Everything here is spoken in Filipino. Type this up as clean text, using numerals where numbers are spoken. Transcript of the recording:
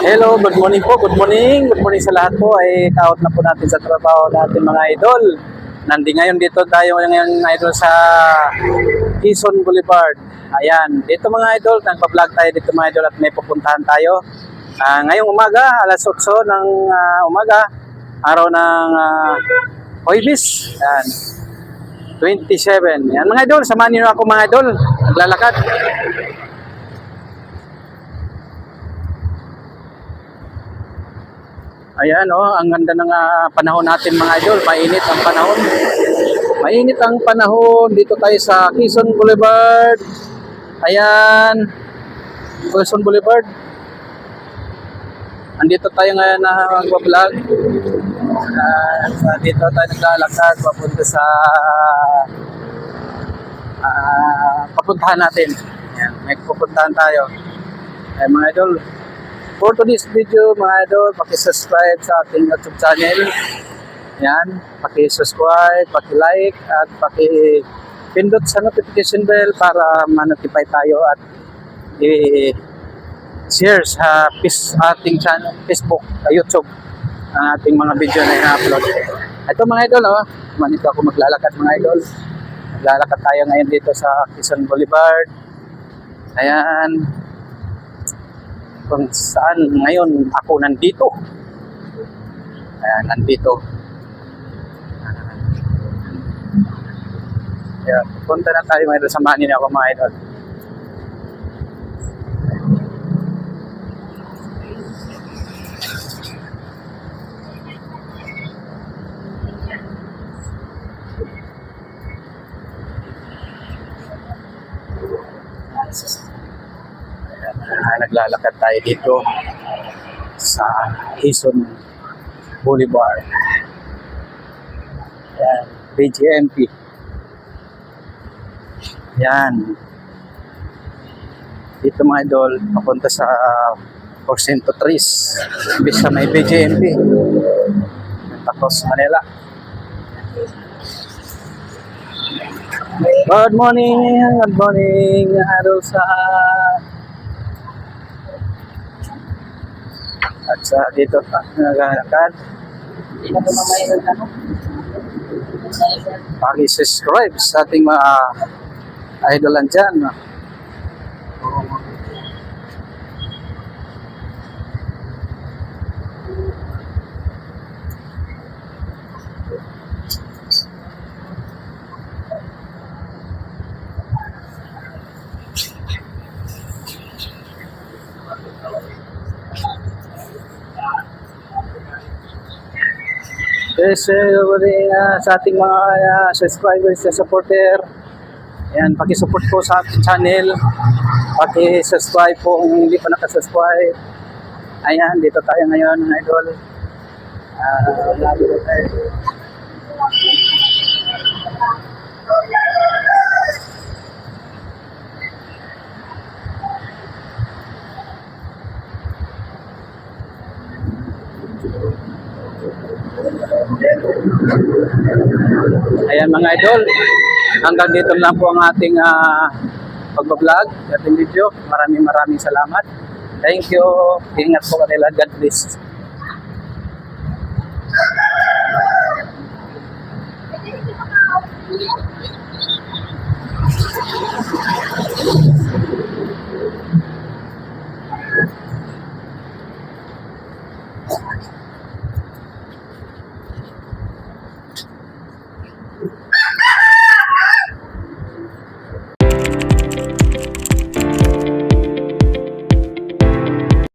Hello, good morning po, good morning. Good morning sa lahat po. Ay kaot na po natin sa trabaho natin mga idol. Ngayon dito tayo ngayon idol sa Quezon Boulevard. Ayan, dito mga idol, nagpa-vlog tayo dito mga idol at may pupuntahan tayo. Ngayong umaga, alas 8 ng umaga, araw ng Huwebes. Ayan, 27. Yan mga idol, samahan niyo ako mga idol. Naglalakad. Ayan ang ganda ng panahon natin mga idol. Mainit ang panahon. Mainit ang panahon. Dito tayo sa Quezon Boulevard. Ayan. Quezon Boulevard. Andito tayo ngayon na mag-vlog. Dito tayo naglalakad papunta sa papuntahan natin. Ayan, may pupuntahan tayo. Ayan mga idol. For today's video mga idol, paki-subscribe sa ating YouTube channel. Yan, paki-subscribe, paki-like at paki-pindot sa notification bell para ma-notify tayo at i-share sa ating channel, Facebook, YouTube ang ating mga video na i-upload. Ito mga idol, manito ako maglalakad mga idol. Maglalakad tayo ngayon dito sa Quezon Boulevard. Ayan. Kung saan ngayon ako nandito. Ayan, nandito. Ayan, punta na tayo ngayon. Samahan niyo ako mga idol. Naglalakad tayo dito sa Quezon Boulevard. Yan, BGMP. Yan. Dito mga idol, papunta sa Porcento Tris. Ibig sa may BGMP. Tapos Manila. Good morning, araw sa at sa dito naglalakad. Paki-subscribe sa ating mga idolan dyan. Yes, sa ating mga subscribers sa supporter. Ayan, paki-support po sa ating channel. Paki-subscribe po kung hindi pa nakasubscribe. Ayan, dito tayo ngayon mga idol. Dito tayo. Ayan mga idol, hanggang dito lang po ang ating pagbablog, ating video. Maraming salamat. Thank you. Ingat po kanila. God bless.